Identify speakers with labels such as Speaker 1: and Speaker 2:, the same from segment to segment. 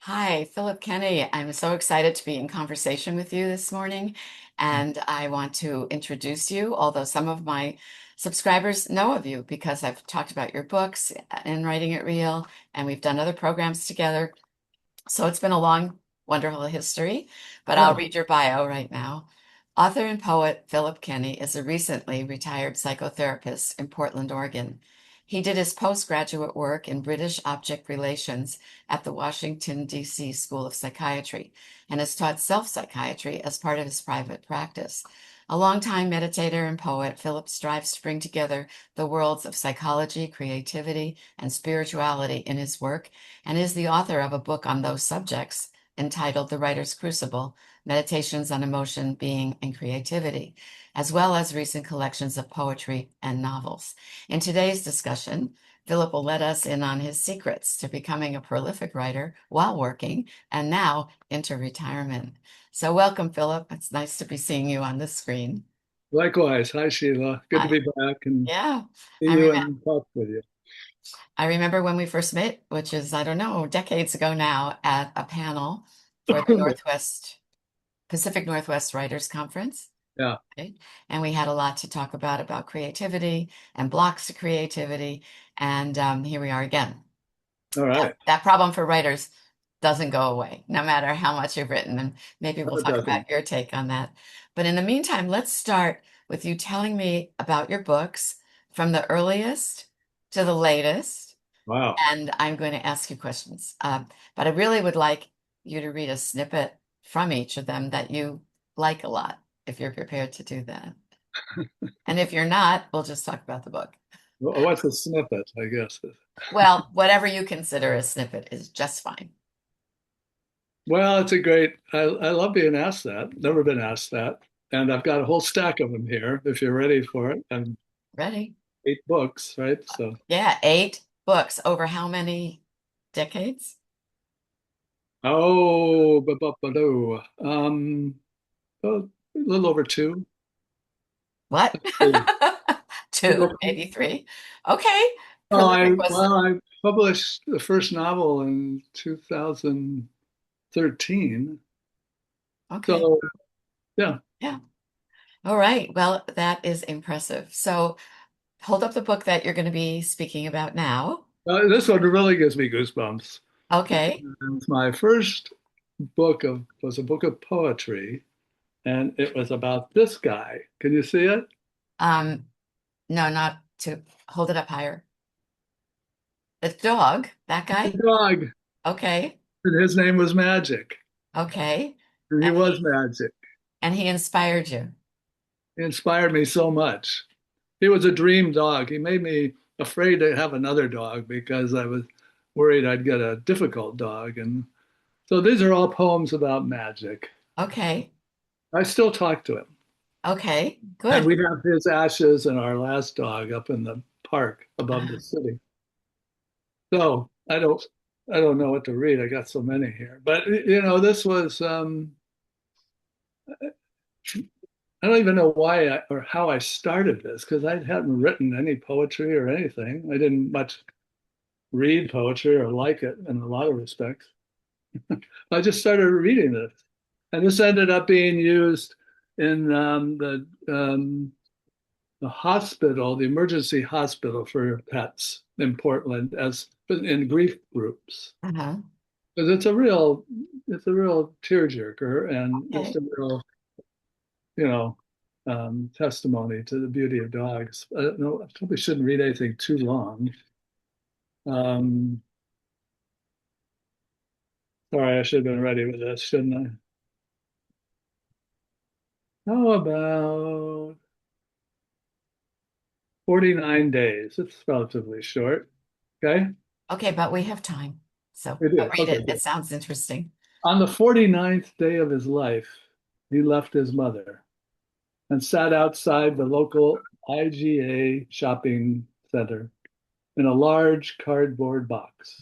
Speaker 1: Hi, Philip Kenney. I'm so excited to be in conversation with you this morning, and I want to introduce you, although some of my subscribers know of you because I've talked about your books and Writing It Real, and we've done other programs together. So it's been a long, wonderful history, but I'll
Speaker 2: Yeah.
Speaker 1: read your bio right now. Author and poet Philip Kenney is a recently retired psychotherapist in Portland, Oregon. He did his postgraduate work in British object relations at the Washington, D.C. School of Psychiatry and has taught self-psychiatry as part of his private practice. A longtime meditator and poet, Philip strives to bring together the worlds of psychology, creativity, and spirituality in his work and is the author of a book on those subjects entitled The Writer's Crucible: Meditations on Emotion, Being, and Creativity, as well as recent collections of poetry and novels. In today's discussion, Philip will let us in on his secrets to becoming a prolific writer while working and now into retirement. So, welcome, Philip. It's nice to be seeing you on the screen.
Speaker 2: Likewise. Hi, Sheila. Good to
Speaker 1: I,
Speaker 2: be back and
Speaker 1: yeah,
Speaker 2: see
Speaker 1: I
Speaker 2: you
Speaker 1: remember.
Speaker 2: and talk with you.
Speaker 1: I remember when we first met, which is, I don't know, decades ago now, at a panel for the Pacific Northwest Writers Conference.
Speaker 2: Yeah.
Speaker 1: Right? And we had a lot to talk about creativity and blocks to creativity. And here we are again.
Speaker 2: All right.
Speaker 1: That problem for writers doesn't go away, no matter how much you've written. And maybe
Speaker 2: No,
Speaker 1: we'll
Speaker 2: it
Speaker 1: talk
Speaker 2: doesn't.
Speaker 1: about your take on that. But in the meantime, let's start with you telling me about your books from the earliest to the latest,
Speaker 2: Wow.
Speaker 1: and I'm going to ask you questions. But I really would like you to read a snippet from each of them that you like a lot, if you're prepared to do that. And if you're not, we'll just talk about the book.
Speaker 2: What's a snippet, I guess.
Speaker 1: Well, whatever you consider a snippet is just fine.
Speaker 2: Well, it's I love being asked that. Never been asked that. And I've got a whole stack of them here if you're ready for it. And
Speaker 1: Ready?
Speaker 2: 8 books, right? So,
Speaker 1: Yeah, 8 books over how many decades?
Speaker 2: oh, ba-ba-ba-do. Oh, a little over two.
Speaker 1: What?
Speaker 2: Three.
Speaker 1: Two, maybe three. Okay,
Speaker 2: Oh,
Speaker 1: prolific was the,
Speaker 2: I published the first novel in 2013.
Speaker 1: okay,
Speaker 2: So yeah.
Speaker 1: yeah. All right. Well, that is impressive. So hold up the book that you're going to be speaking about now.
Speaker 2: This one really gives me goosebumps.
Speaker 1: Okay.
Speaker 2: It's my first book of was a book of poetry, and it was about this guy. Can you see it?
Speaker 1: Um, no, not to hold it up higher. The dog, that
Speaker 2: The
Speaker 1: guy?
Speaker 2: dog.
Speaker 1: Okay.
Speaker 2: And his name was Magic.
Speaker 1: Okay.
Speaker 2: And he
Speaker 1: And
Speaker 2: was magic.
Speaker 1: he inspired you.
Speaker 2: He inspired me so much. He was a dream dog. He made me afraid to have another dog because I was worried I'd get a difficult dog. And so these are all poems about magic.
Speaker 1: Okay.
Speaker 2: I still talk to him.
Speaker 1: Okay.
Speaker 2: And
Speaker 1: Good.
Speaker 2: we have his ashes and our last dog up in the park above the city. So I don't know what to read. I got so many here. But this was I don't even know why or how I started this because I hadn't written any poetry or anything. I didn't much read poetry or like it in a lot of respects. I just started reading this. And this ended up being used in the hospital, the emergency hospital for pets in Portland as in grief groups.
Speaker 1: Uh-huh.
Speaker 2: Because it's a real tearjerker and just
Speaker 1: Okay.
Speaker 2: a real, you know, testimony to the beauty of dogs. I don't know, I probably shouldn't read anything too long. Um, Sorry, I should have been ready with this, shouldn't I? How about 49 days? It's relatively short. Okay,
Speaker 1: Okay, but we have time. So,
Speaker 2: we
Speaker 1: but
Speaker 2: do.
Speaker 1: read
Speaker 2: Okay,
Speaker 1: it. It
Speaker 2: good.
Speaker 1: sounds interesting.
Speaker 2: On the 49th day of his life, he left his mother and sat outside the local IGA shopping center in a large cardboard box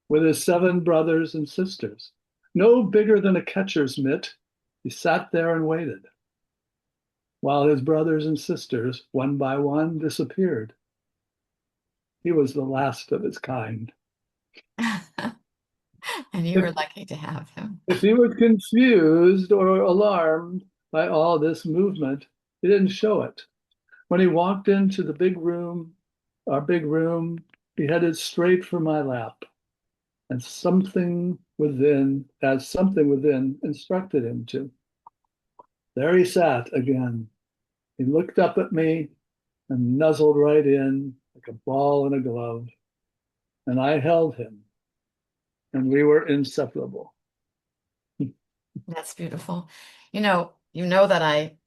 Speaker 2: with his 7 brothers and sisters. No bigger than a catcher's mitt, he sat there and waited while his brothers and sisters, one by one, disappeared. He was the last of his kind.
Speaker 1: And you
Speaker 2: If,
Speaker 1: were lucky to have him.
Speaker 2: if he was confused or alarmed by all this movement, he didn't show it. When he walked into the big room, our big room, he headed straight for my lap, and something within instructed him to. There he sat again. He looked up at me and nuzzled right in like a ball in a glove, and I held him, and we were inseparable.
Speaker 1: That's beautiful. You know that I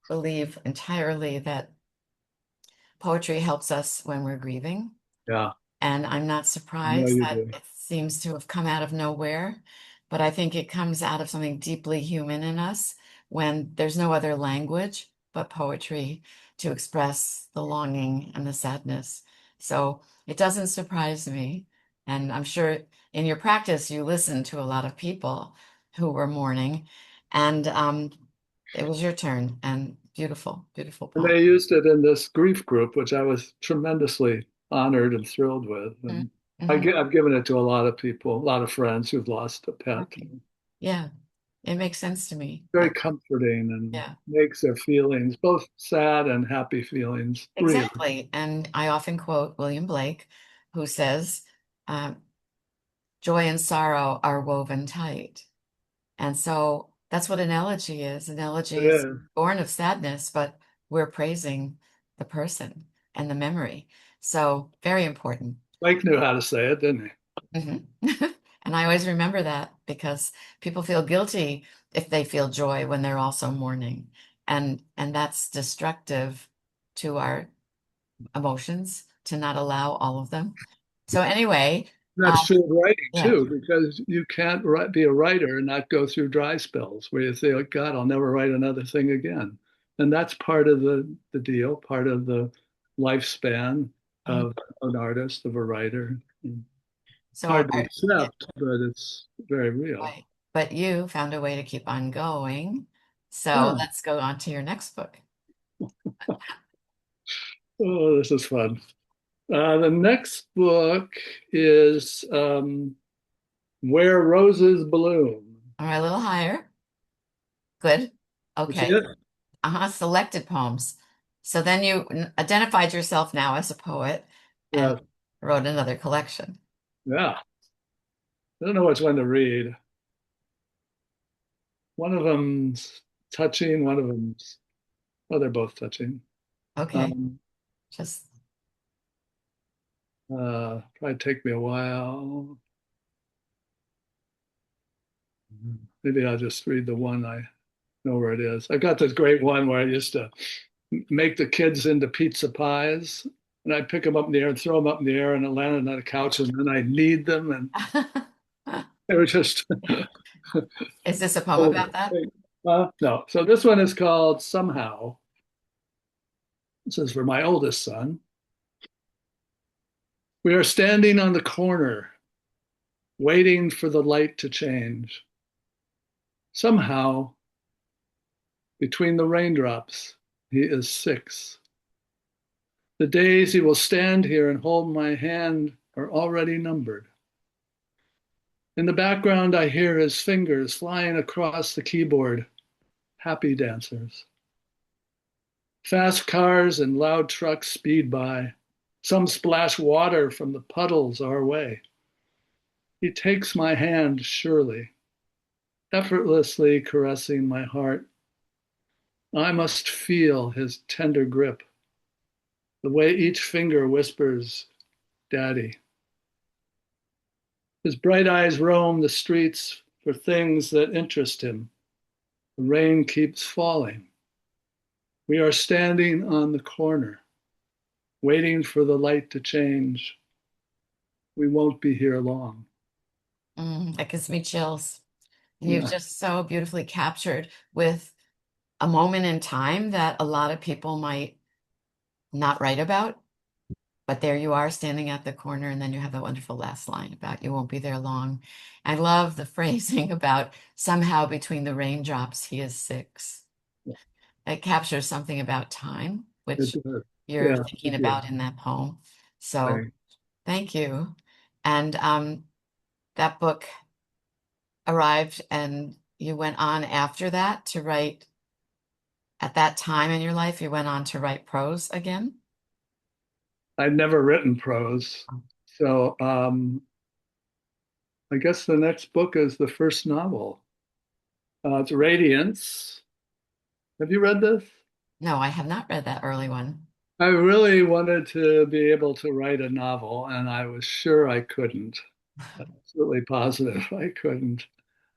Speaker 1: believe entirely that poetry helps us when we're grieving.
Speaker 2: Yeah,
Speaker 1: And I'm not
Speaker 2: I know
Speaker 1: surprised
Speaker 2: you
Speaker 1: that
Speaker 2: do.
Speaker 1: it seems to have come out of nowhere, but I think it comes out of something deeply human in us when there's no other language but poetry to express the longing and the sadness. So it doesn't surprise me. And I'm sure in your practice, you listen to a lot of people who were mourning, and it was your turn. And beautiful, beautiful
Speaker 2: And
Speaker 1: poem.
Speaker 2: they used it in this grief group, which I was tremendously honored and thrilled with. And
Speaker 1: Mm-hmm.
Speaker 2: I've given it to a lot of people, a lot of friends who've lost a pet.
Speaker 1: Right. Yeah, it makes sense to me.
Speaker 2: Very comforting and
Speaker 1: Yeah,
Speaker 2: makes their feelings, both sad and happy feelings, real.
Speaker 1: exactly. And I often quote William Blake, who says, uh, joy and sorrow are woven tight. And so that's what an elegy is. An
Speaker 2: It
Speaker 1: elegy is
Speaker 2: is.
Speaker 1: born of sadness, but we're praising the person and the memory. So very important.
Speaker 2: Mike knew how to say it, didn't he?
Speaker 1: Mhm. And I always remember that because people feel guilty if they feel joy when they're also mourning. And that's destructive to our emotions to not allow all of them. So anyway,
Speaker 2: That's true of writing
Speaker 1: yeah,
Speaker 2: too, because you can't be a writer and not go through dry spells where you say, "Oh, God, I'll never write another thing again." And that's part of the deal, part of the lifespan
Speaker 1: mhm.
Speaker 2: of an artist, of a writer.
Speaker 1: So
Speaker 2: Hard to
Speaker 1: yeah,
Speaker 2: accept, but it's very real.
Speaker 1: right. But you found a way to keep on going. So
Speaker 2: Yeah.
Speaker 1: let's go on to your next book.
Speaker 2: Oh, this is fun. The next book is Where Roses Bloom.
Speaker 1: All right, a little higher. Good.
Speaker 2: You see
Speaker 1: Okay.
Speaker 2: it?
Speaker 1: Selected poems. So then you identified yourself now as a poet and
Speaker 2: Yeah.
Speaker 1: wrote another collection.
Speaker 2: Yeah. I don't know which one to read. One of them's touching, one of them's, well, they're both touching.
Speaker 1: Okay.
Speaker 2: Um,
Speaker 1: Just
Speaker 2: Probably take me a while. Maybe I'll just read the one I know where it is. I got this great one where I used to make the kids into pizza pies, and I'd pick them up in the air and throw them up in the air, and it landed on the couch, and then I'd knead them, and they were just
Speaker 1: Is this a poem
Speaker 2: oh,
Speaker 1: about that?
Speaker 2: no. So this one is called Somehow. This is for my oldest son. We are standing on the corner, waiting for the light to change. Somehow, between the raindrops, he is 6. The days he will stand here and hold my hand are already numbered. In the background, I hear his fingers flying across the keyboard, happy dancers. Fast cars and loud trucks speed by. Some splash water from the puddles our way. He takes my hand surely, effortlessly caressing my heart. I must feel his tender grip, the way each finger whispers, Daddy. His bright eyes roam the streets for things that interest him. The rain keeps falling. We are standing on the corner, waiting for the light to change. We won't be here long.
Speaker 1: That gives me chills. You've
Speaker 2: Yeah,
Speaker 1: just so beautifully captured with a moment in time that a lot of people might not write about. But there you are standing at the corner, and then you have the wonderful last line about you won't be there long. I love the phrasing about somehow between the raindrops he is 6. It captures something about time,
Speaker 2: it
Speaker 1: which
Speaker 2: does.
Speaker 1: you're
Speaker 2: Yeah,
Speaker 1: thinking
Speaker 2: thank you.
Speaker 1: about in that poem. So
Speaker 2: Thanks.
Speaker 1: thank you. And that book. arrived and you went on after that to write, at that time in your life, you went on to write prose again?
Speaker 2: I'd never written prose. So I guess the next book is the first novel. It's Radiance. Have you read this?
Speaker 1: No, I have not read that early one.
Speaker 2: I really wanted to be able to write a novel, and I was sure I couldn't. Absolutely positive I couldn't.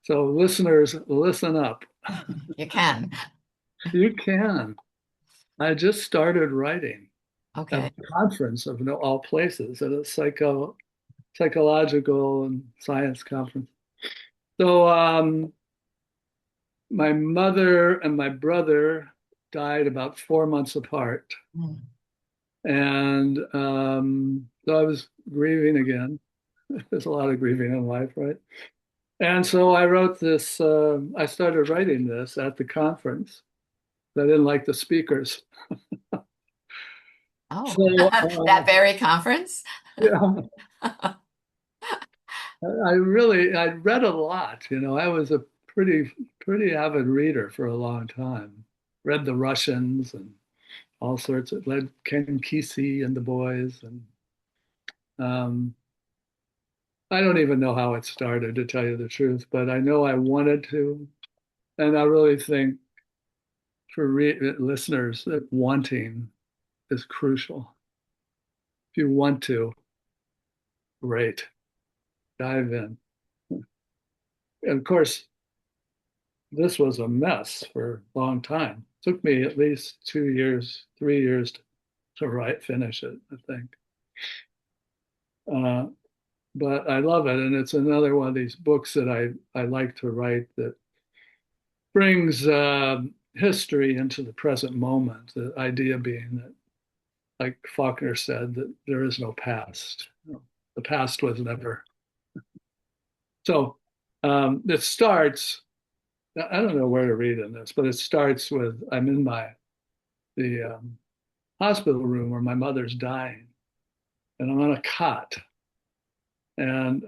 Speaker 2: So, listeners, listen up.
Speaker 1: You can.
Speaker 2: You can. I just started writing at
Speaker 1: Okay.
Speaker 2: a conference of all places, at a psychological and science conference. So, my mother and my brother died about 4 months apart.
Speaker 1: Mm.
Speaker 2: And so I was grieving again. There's a lot of grieving in life, right? And so I wrote this, I started writing this at the conference. I didn't like the speakers.
Speaker 1: Oh,
Speaker 2: So,
Speaker 1: that very conference?
Speaker 2: yeah, I read a lot. I was a pretty avid reader for a long time. Read the Russians and all sorts of, read Ken Kesey and the boys. And um, I don't even know how it started, to tell you the truth, but I know I wanted to. And I really think for listeners that wanting is crucial. If you want to, great, dive in. And of course, this was a mess for a long time. It took me at least 2 years, 3 years to finish it, I think. Uh, but I love it. And it's another one of these books that I like to write that brings history into the present moment. The idea being that, like Faulkner said, that there is no past. The past was never. So it starts. I don't know where to read in this, but it starts with I'm in the hospital room where my mother's dying, and I'm on a cot, and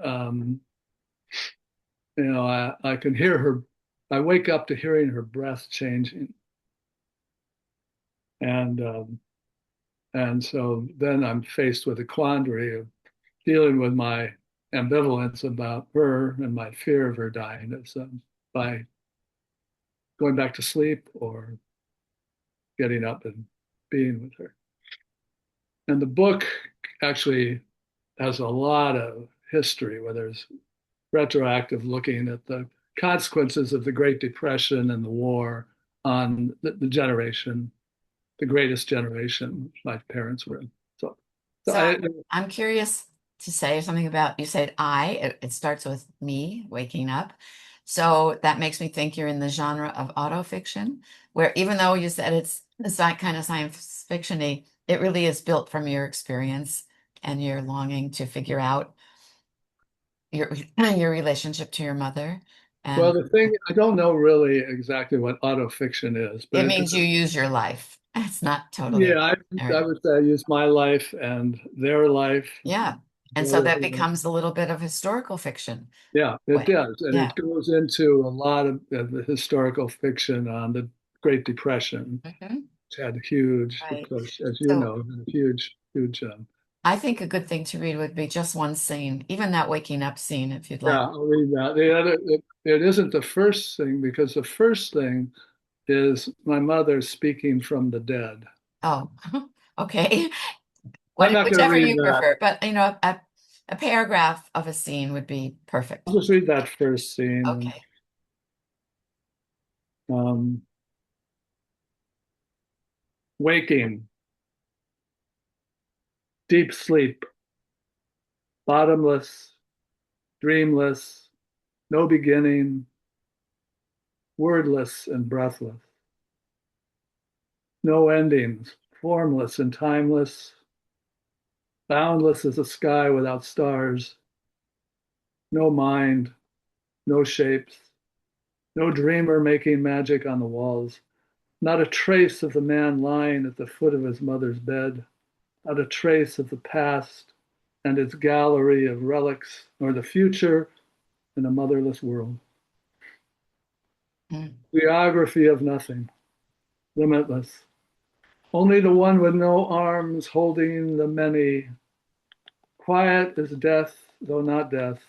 Speaker 2: I can hear her. I wake up to hearing her breath changing, and so then I'm faced with a quandary of dealing with my ambivalence about her and my fear of her dying as by going back to sleep or getting up and being with her. And the book actually has a lot of history where there's retroactive looking at the consequences of the Great Depression and the war on the generation, the greatest generation my parents were in. So, so
Speaker 1: So
Speaker 2: I,
Speaker 1: I'm curious to say something about, you said it starts with me waking up. So that makes me think you're in the genre of autofiction, where even though you said it's that kind of science fiction-y, it really is built from your experience and your longing to figure out your your relationship to your mother.
Speaker 2: well,
Speaker 1: And
Speaker 2: the thing, I don't know really exactly what autofiction is, but
Speaker 1: it means you use your life. It's not totally
Speaker 2: yeah, I
Speaker 1: narrative.
Speaker 2: would say I use my life and their life.
Speaker 1: Yeah. And so
Speaker 2: Their
Speaker 1: that
Speaker 2: life.
Speaker 1: becomes a little bit of historical fiction
Speaker 2: Yeah, it
Speaker 1: way.
Speaker 2: does. And
Speaker 1: Yeah.
Speaker 2: it goes into a lot of the historical fiction on the Great Depression,
Speaker 1: Mhm.
Speaker 2: which had huge, of
Speaker 1: Right.
Speaker 2: course, as you
Speaker 1: So
Speaker 2: know, had a huge, huge.
Speaker 1: I think a good thing to read would be just one scene, even that waking up scene, if you'd like.
Speaker 2: Yeah, I'll read that. The other, it isn't the first thing because the first thing is my mother speaking from the dead.
Speaker 1: Oh, okay.
Speaker 2: I'm not going to
Speaker 1: Whichever
Speaker 2: read
Speaker 1: you
Speaker 2: that.
Speaker 1: prefer, but a paragraph of a scene would be perfect.
Speaker 2: I'll just read that first scene.
Speaker 1: Okay.
Speaker 2: Waking, deep sleep, bottomless, dreamless, no beginning, wordless and breathless, no endings, formless and timeless, boundless as a sky without stars, no mind, no shapes, no dreamer making magic on the walls, not a trace of the man lying at the foot of his mother's bed, not a trace of the past and its gallery of relics, nor the future in a motherless world.
Speaker 1: Mm.
Speaker 2: Geography of nothing, limitless. Only the one with no arms holding the many. Quiet as death, though not death.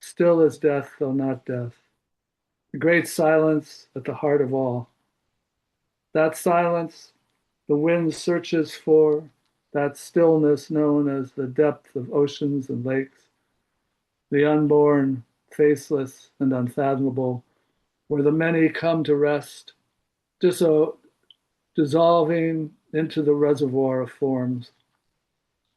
Speaker 2: Still as death, though not death. The great silence at the heart of all. That silence the wind searches for, that stillness known as the depth of oceans and lakes, the unborn, faceless, and unfathomable, where the many come to rest, dissolving into the reservoir of forms,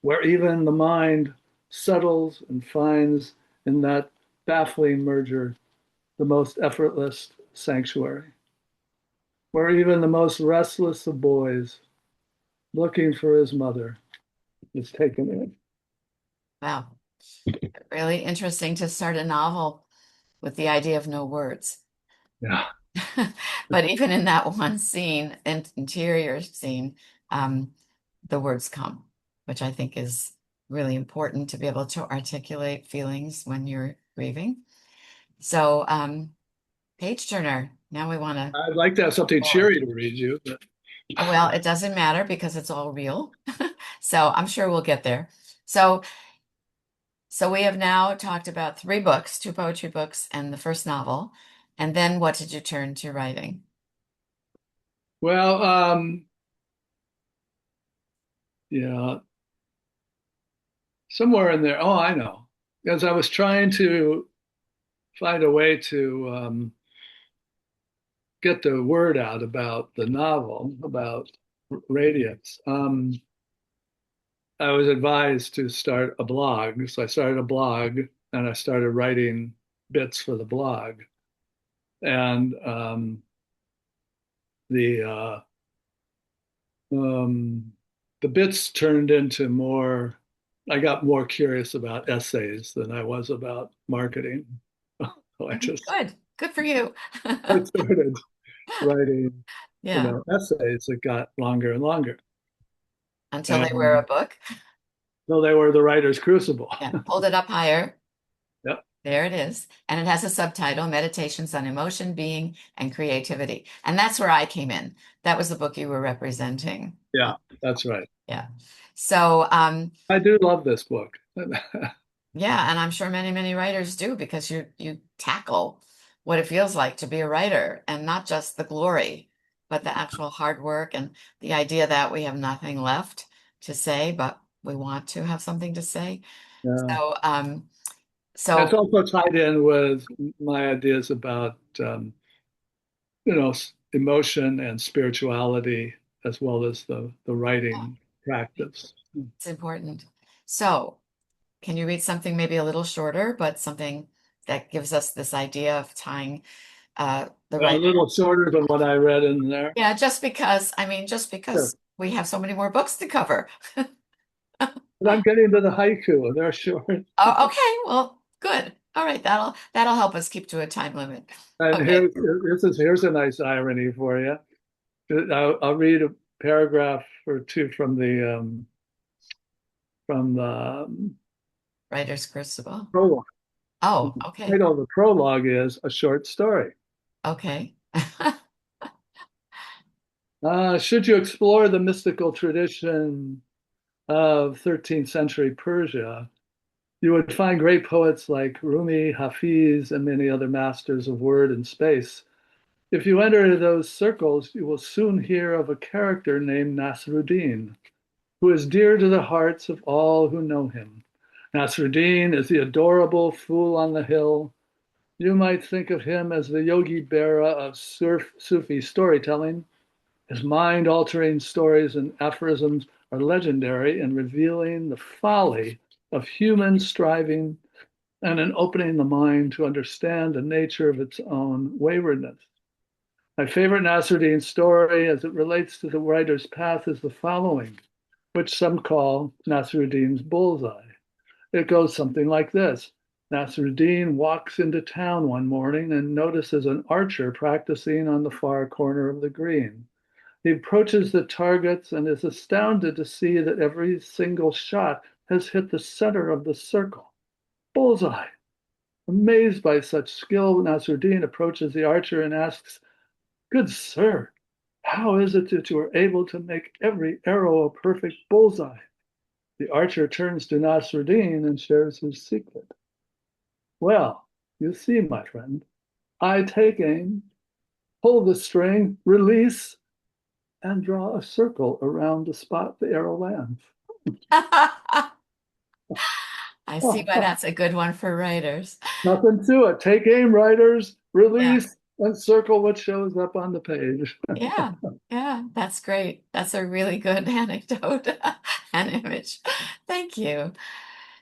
Speaker 2: where even the mind settles and finds in that baffling merger the most effortless sanctuary, where even the most restless of boys looking for his mother is taken in.
Speaker 1: Wow. Really interesting to start a novel with the idea of no words.
Speaker 2: Yeah.
Speaker 1: But even in that one scene, interior scene, um, the words come, which I think is really important to be able to articulate feelings when you're grieving. So, page turner. Now we want to
Speaker 2: I'd like to have something
Speaker 1: forward.
Speaker 2: cheery to read you, but
Speaker 1: Well, it doesn't matter because it's all real. So I'm sure we'll get there. So, so we have now talked about three books, two poetry books and the first novel. And then what did you turn to writing?
Speaker 2: well, yeah, somewhere in there. Oh, I know. As I was trying to find a way to get the word out about the novel, about Radiance. I was advised to start a blog. So I started a blog and I started writing bits for the blog. And the um, the bits turned into more, I got more curious about essays than I was about marketing. So I just
Speaker 1: Good. Good for you.
Speaker 2: I started writing,
Speaker 1: Yeah.
Speaker 2: essays that got longer and longer.
Speaker 1: Until they were a
Speaker 2: And
Speaker 1: book.
Speaker 2: so they were the writer's crucible.
Speaker 1: Yeah. Hold it up higher.
Speaker 2: Yep.
Speaker 1: There it is. And it has a subtitle, Meditations on Emotion, Being, and Creativity. And that's where I came in. That was the book you were representing.
Speaker 2: Yeah, that's right.
Speaker 1: Yeah. So,
Speaker 2: I do love this book.
Speaker 1: yeah, and I'm sure many, many writers do because you tackle what it feels like to be a writer and not just the glory, but the actual hard work and the idea that we have nothing left to say, but we want to have something to say.
Speaker 2: Yeah.
Speaker 1: So,
Speaker 2: It's
Speaker 1: so
Speaker 2: also tied in with my ideas about emotion and spirituality as well as the
Speaker 1: yeah,
Speaker 2: writing practice.
Speaker 1: it's important. So, can you read something maybe a little shorter, but something that gives us this idea of tying the
Speaker 2: A
Speaker 1: writer?
Speaker 2: little shorter than what I read in there.
Speaker 1: Yeah, just because, I mean, just
Speaker 2: Sure.
Speaker 1: because we have so many more books to cover.
Speaker 2: But I'm getting to the haiku. They're short.
Speaker 1: Oh, okay, well, good. All right, that'll help us keep to a time limit.
Speaker 2: And
Speaker 1: Okay,
Speaker 2: here's a nice irony for you. I'll read a paragraph or two from the
Speaker 1: Writer's Crucible.
Speaker 2: prologue. The
Speaker 1: Oh, okay,
Speaker 2: title of the prologue is A Short Story.
Speaker 1: okay.
Speaker 2: Should you explore the mystical tradition of 13th century Persia, you would find great poets like Rumi, Hafiz, and many other masters of word and space. If you enter those circles, you will soon hear of a character named Nasruddin, who is dear to the hearts of all who know him. Nasruddin is the adorable fool on the hill. You might think of him as the Yogi Berra of Sufi storytelling. His mind altering stories and aphorisms are legendary in revealing the folly of human striving and in opening the mind to understand the nature of its own waywardness. My favorite Nasruddin story as it relates to the writer's path is the following, which some call Nasruddin's bullseye. It goes something like this. Nasruddin walks into town one morning and notices an archer practicing on the far corner of the green. He approaches the targets and is astounded to see that every single shot has hit the center of the circle. Bullseye. Amazed by such skill, Nasruddin approaches the archer and asks, "Good sir, how is it that you are able to make every arrow a perfect bullseye?" The archer turns to Nasruddin and shares his secret. "Well, you see, my friend, I take aim, pull the string, release, and draw a circle around the spot the arrow lands."
Speaker 1: I see why that's a good one for writers.
Speaker 2: Nothing to it. Take aim, writers,
Speaker 1: Yeah.
Speaker 2: release, and circle what shows up on the page.
Speaker 1: Yeah. Yeah. That's great. That's a really good anecdote and image. Thank you.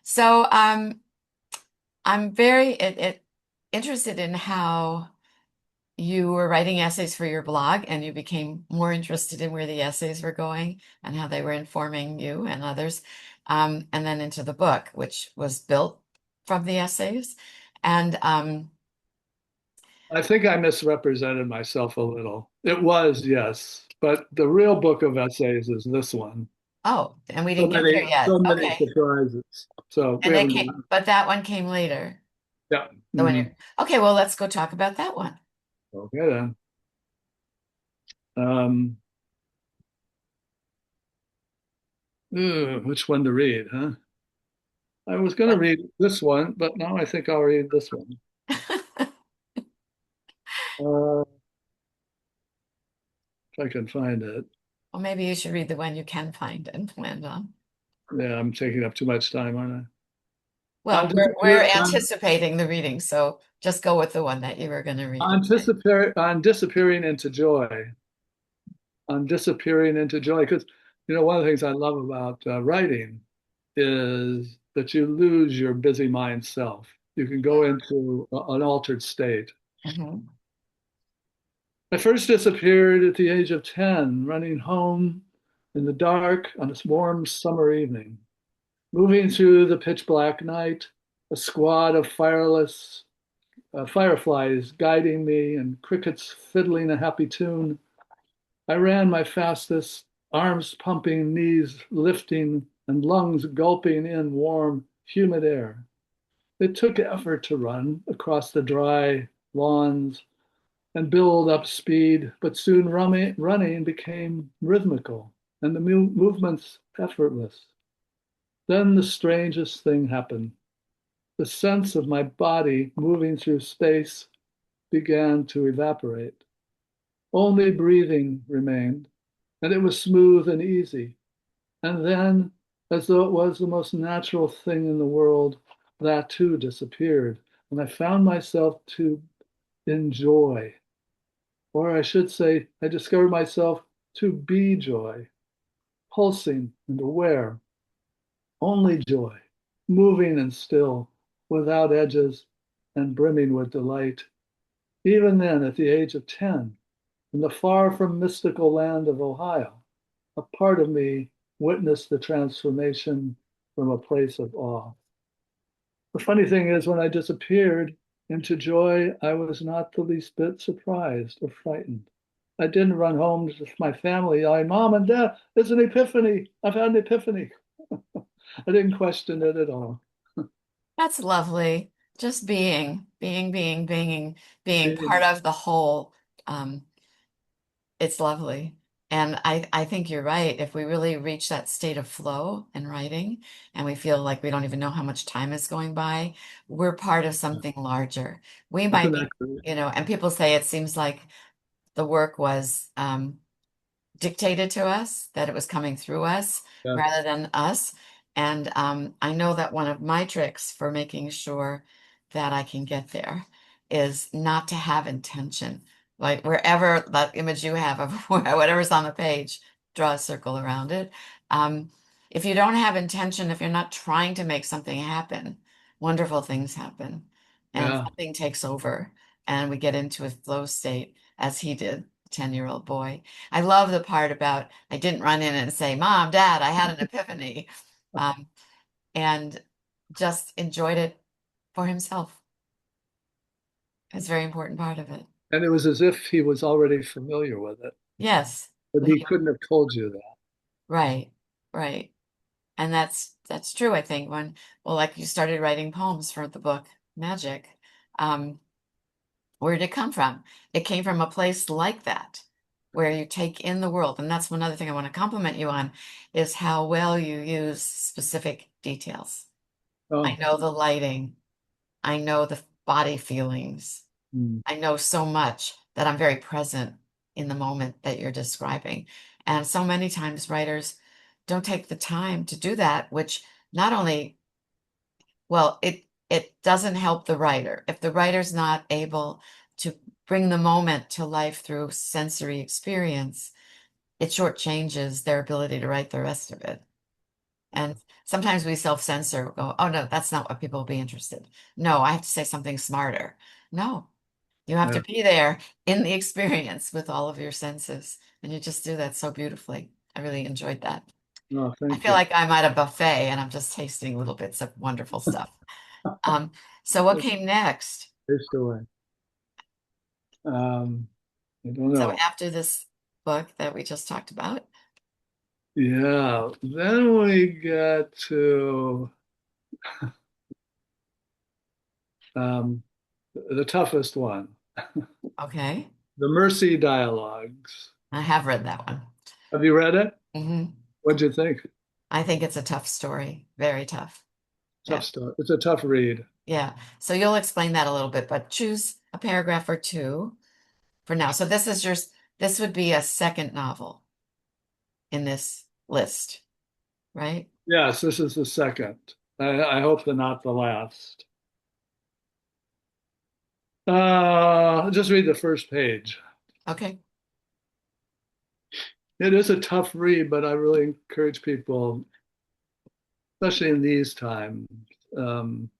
Speaker 1: So, I'm very interested in how you were writing essays for your blog and you became more interested in where the essays were going and how they were informing you and others. And then into the book, which was built from the essays. And
Speaker 2: I think I misrepresented myself a little. It was, yes, but the real book of essays is this one.
Speaker 1: oh, and we didn't get there yet.
Speaker 2: So many
Speaker 1: Okay.
Speaker 2: surprises. So we
Speaker 1: And they
Speaker 2: haven't
Speaker 1: came,
Speaker 2: done.
Speaker 1: but that one came later.
Speaker 2: Yeah.
Speaker 1: The one you,
Speaker 2: Mhm.
Speaker 1: okay, well, let's go talk about that one.
Speaker 2: Okay then. Um, which one to read, huh? I was going to read this one, but now I think I'll read this one. Uh, if I can find it.
Speaker 1: Well, maybe you should read the one you can find and land on.
Speaker 2: Yeah, I'm taking up too much time, aren't I?
Speaker 1: Well, we're anticipating the reading, so just go with the one that you were going to read.
Speaker 2: On disappearing into joy. On disappearing into joy. Because, one of the things I love about writing is that you lose your busy mind self. You can go into an altered state.
Speaker 1: Mhm.
Speaker 2: I first disappeared at the age of 10, running home in the dark on a warm summer evening. Moving through the pitch black night, a squad of fireflies guiding me and crickets fiddling a happy tune. I ran my fastest, arms pumping, knees lifting, and lungs gulping in warm, humid air. It took effort to run across the dry lawns and build up speed, but soon running became rhythmical and the movements effortless. Then the strangest thing happened. The sense of my body moving through space began to evaporate. Only breathing remained, and it was smooth and easy. And then, as though it was the most natural thing in the world, that too disappeared. And I found myself to enjoy, or I should say, I discovered myself to be joy, pulsing and aware, only joy, moving and still, without edges and brimming with delight. Even then, at the age of 10, in the far from mystical land of Ohio, a part of me witnessed the transformation from a place of awe. The funny thing is, when I disappeared into joy, I was not the least bit surprised or frightened. I didn't run home to my family yelling, "Mom and Dad, it's an epiphany. I've had an epiphany." I didn't question it at all.
Speaker 1: That's lovely. Just being part of the whole. Um, it's lovely. And I think you're right. If we really reach that state of flow in writing and we feel like we don't even know how much time is going by, we're part of something larger. We might
Speaker 2: Isn't that
Speaker 1: be,
Speaker 2: great?
Speaker 1: and people say it seems like the work was dictated to us, that it was coming through us
Speaker 2: Yeah.
Speaker 1: rather than us. And I know that one of my tricks for making sure that I can get there is not to have intention. Like wherever that image you have of whatever's on the page, draw a circle around it. Um, if you don't have intention, if you're not trying to make something happen, wonderful things happen and
Speaker 2: Yeah.
Speaker 1: something takes over and we get into a flow state as he did, 10-year-old boy. I love the part about I didn't run in and say, Mom, Dad, I had an epiphany, um, and just enjoyed it for himself. It's a very important part of it.
Speaker 2: And it was as if he was already familiar with it,
Speaker 1: Yes,
Speaker 2: but he couldn't have told you that.
Speaker 1: right, right. And that's true, I think, when, well, like you started writing poems for the book Magic. Um, where did it come from? It came from a place like that, where you take in the world. And that's one other thing I want to compliment you on is how well you use specific details. I
Speaker 2: Oh,
Speaker 1: know the lighting. I know the body feelings.
Speaker 2: mm,
Speaker 1: I know so much that I'm very present in the moment that you're describing. And so many times writers don't take the time to do that, which not only, well, it doesn't help the writer. If the writer's not able to bring the moment to life through sensory experience, it shortchanges their ability to write the rest of it. And sometimes we self-censor, go, oh no, that's not what people will be interested. No, I have to say something smarter. No, you have to
Speaker 2: yeah.
Speaker 1: be there in the experience with all of your senses. And you just do that so beautifully. I really enjoyed that.
Speaker 2: Oh,
Speaker 1: I
Speaker 2: thank
Speaker 1: feel
Speaker 2: you.
Speaker 1: like I'm at a buffet and I'm just tasting little bits of wonderful stuff. Um, so what came next?
Speaker 2: Taste away. Um, I don't
Speaker 1: So
Speaker 2: know.
Speaker 1: after this book that we just talked about,
Speaker 2: Yeah, then we get to um, the toughest one,
Speaker 1: okay,
Speaker 2: the Mercy Dialogues.
Speaker 1: I have read that one.
Speaker 2: Have you read it?
Speaker 1: Hmm.
Speaker 2: What'd you think?
Speaker 1: I think it's a tough story, very tough.
Speaker 2: Tough
Speaker 1: Yeah,
Speaker 2: stuff. It's a tough read.
Speaker 1: yeah. So you'll explain that a little bit, but choose a paragraph or two for now. So this would be a second novel in this list, right?
Speaker 2: Yes, this is the second. I hope they're not the last. Just read the first page.
Speaker 1: Okay.
Speaker 2: It is a tough read, but I really encourage people, especially in these times, um,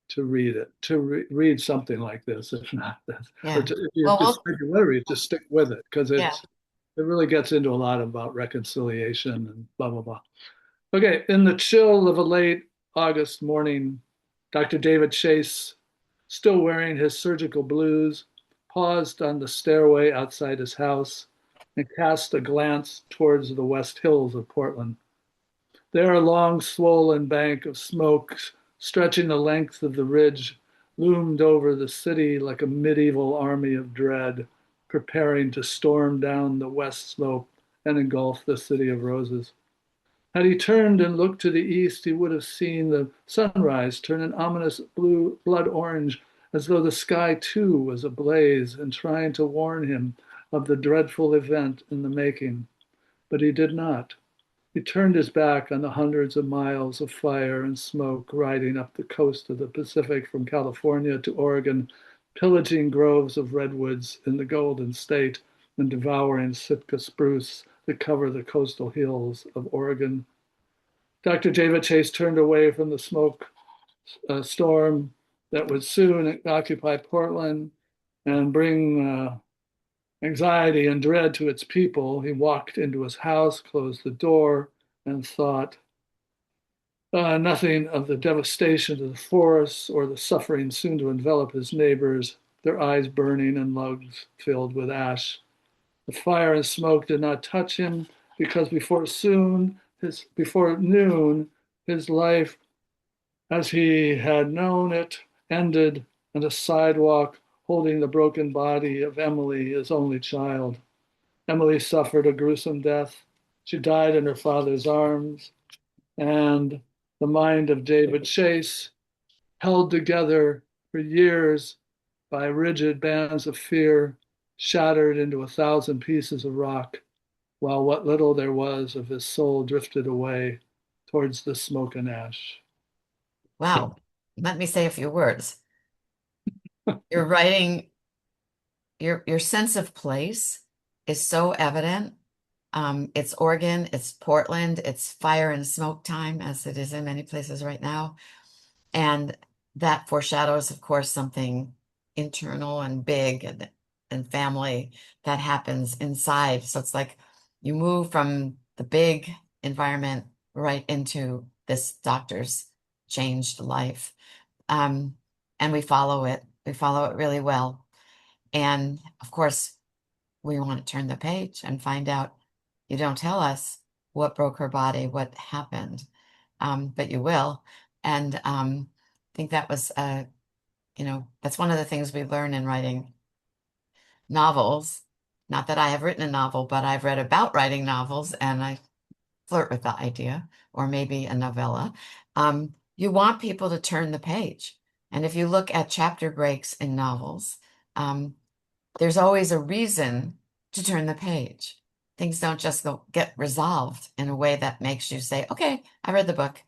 Speaker 2: to read it, to read something like this, if not this, or
Speaker 1: Yeah.
Speaker 2: if you
Speaker 1: Well,
Speaker 2: just if you want to read, just stick with it because
Speaker 1: yeah.
Speaker 2: it really gets into a lot about reconciliation and blah blah blah. Okay, in the chill of a late August morning, Dr. David Chase, still wearing his surgical blues, paused on the stairway outside his house and cast a glance towards the west hills of Portland. There, a long, swollen bank of smoke stretching the length of the ridge loomed over the city like a medieval army of dread, preparing to storm down the west slope and engulf the city of roses. Had he turned and looked to the east, he would have seen the sunrise turn an ominous blue blood orange, as though the sky too was ablaze and trying to warn him of the dreadful event in the making. But he did not. He turned his back on the hundreds of miles of fire and smoke riding up the coast of the Pacific from California to Oregon, pillaging groves of redwoods in the Golden State and devouring Sitka spruce that cover the coastal hills of Oregon. Dr. David Chase turned away from the smoke storm that would soon occupy Portland and bring anxiety and dread to its people. He walked into his house, closed the door, and thought nothing of the devastation of the forests or the suffering soon to envelop his neighbors, their eyes burning and lungs filled with ash. The fire and smoke did not touch him because before noon, his life as he had known it ended on a sidewalk holding the broken body of Emily, his only child. Emily suffered a gruesome death. She died in her father's arms, and the mind of David Chase, held together for years by rigid bands of fear, shattered into 1,000 pieces of rock, while what little there was of his soul drifted away towards the smoke and ash.
Speaker 1: Wow. Let me say a few words. You're writing your sense of place is so evident. It's Oregon, it's Portland, it's fire and smoke time, as it is in many places right now. And that foreshadows, of course, something internal and big and family that happens inside. So it's like you move from the big environment right into this doctor's changed life. Um, and we follow it. We follow it really well. And of course, we want to turn the page and find out. You don't tell us what broke her body, what happened, but you will. And I think that was That's one of the things we learn in writing novels. Not that I have written a novel, but I've read about writing novels and I flirt with the idea, or maybe a novella. You want people to turn the page. And if you look at chapter breaks in novels, um, there's always a reason to turn the page. Things don't just get resolved in a way that makes you say, okay, I read the book.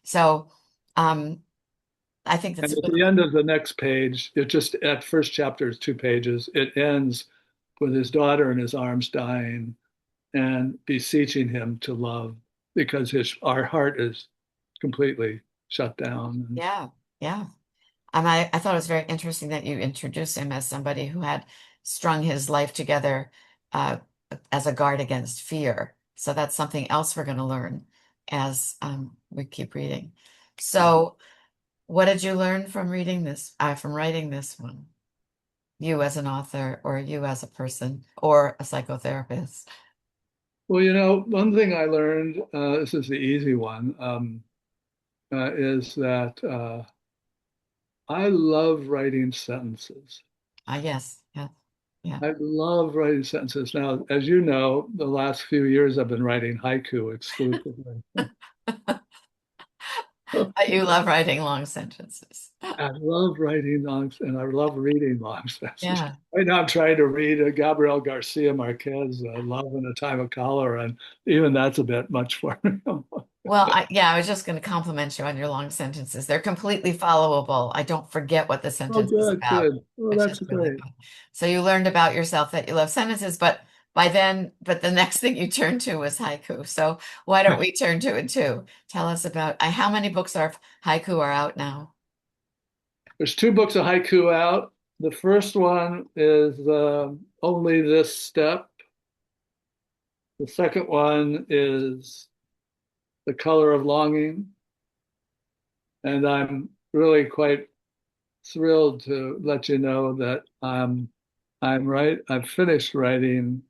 Speaker 1: So um, I think that's
Speaker 2: And
Speaker 1: a
Speaker 2: at
Speaker 1: good.
Speaker 2: the end of the next page, it just at first chapter is 2 pages. It ends with his daughter in his arms dying and beseeching him to love because his our heart is completely shut down. And,
Speaker 1: Yeah, yeah. And I thought it was very interesting that you introduced him as somebody who had strung his life together uh, as a guard against fear. So that's something else we're going to learn as we keep reading. So, what did you learn from reading this, from writing this one? You as an author, or you as a person, or a psychotherapist?
Speaker 2: well, one thing I learned, this is the easy one, is that I love writing sentences.
Speaker 1: Ah, yes, yeah, yeah.
Speaker 2: I love writing sentences. Now, as you know, the last few years I've been writing haiku exclusively.
Speaker 1: But you love writing long sentences.
Speaker 2: I love writing long, and I love reading long sentences.
Speaker 1: Yeah.
Speaker 2: Right now, I'm trying to read Gabriel Garcia Marquez, "Love in a Time of Cholera," and even that's a bit much for me.
Speaker 1: Well, I was just going to compliment you on your long sentences. They're completely followable. I don't forget what the
Speaker 2: Oh,
Speaker 1: sentence is
Speaker 2: good,
Speaker 1: about,
Speaker 2: good. Well,
Speaker 1: which
Speaker 2: that's
Speaker 1: is really
Speaker 2: great.
Speaker 1: good. So you learned about yourself that you love sentences, but the next thing you turned to was haiku. So why don't we turn to it too? Tell us about how many books are haiku are out now?
Speaker 2: There's 2 books of haiku out. The first one is Only This Step. The second one is The Color of Longing. And I'm really quite thrilled to let you know that I've finished writing